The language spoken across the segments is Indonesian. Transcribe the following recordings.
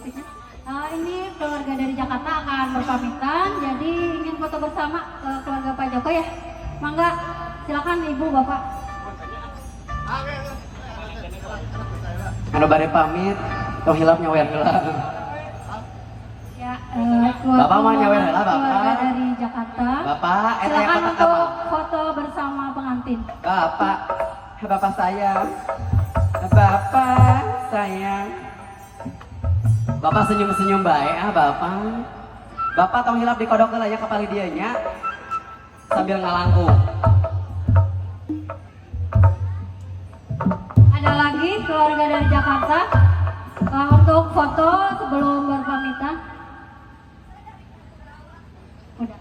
musiknya. Ini keluarga dari Jakarta akan berpamitan, jadi ingin foto bersama ke keluarga Pak Joko ya. Mangga, silakan Ibu Bapak. Anu bari pamit, tong hilap nyawer heula. Ya, keluarga Bapak mau nyawer heula, Bapak. Keluarga dari Jakarta. Bapak, Silakan untuk foto bersama pengantin. Bapak sayang. Bapak sayang. Bapak senyum-senyum baik Bapak. Bapak tong hilap di kodok heula nya kapali dieu nya sambil ngalangkung. Ada lagi keluarga dari Jakarta untuk foto sebelum berpamitan. Udah.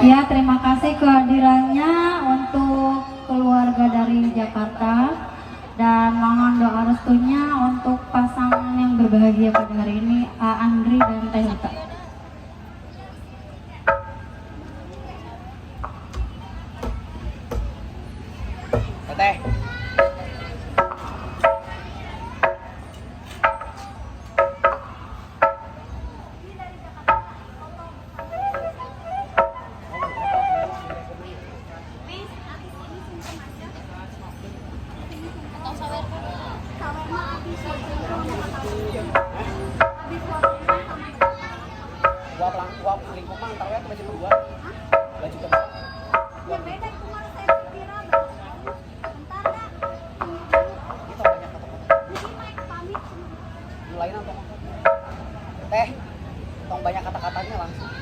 Ya, terima kasih kehadirannya untuk keluarga dari Jakarta dan mohon doa restunya untuk pasangan yang berbahagia pada hari ini, Andri dan Teh Rita. Teh. Gua lingkup mah antar we baju kedua. Baju kedua. Ya beda kumar saya kira bentar dah. Itu banyak kata-kata. Jadi Mike pamit. Mulainya tong. Teh. Tong banyak kata-katanya langsung.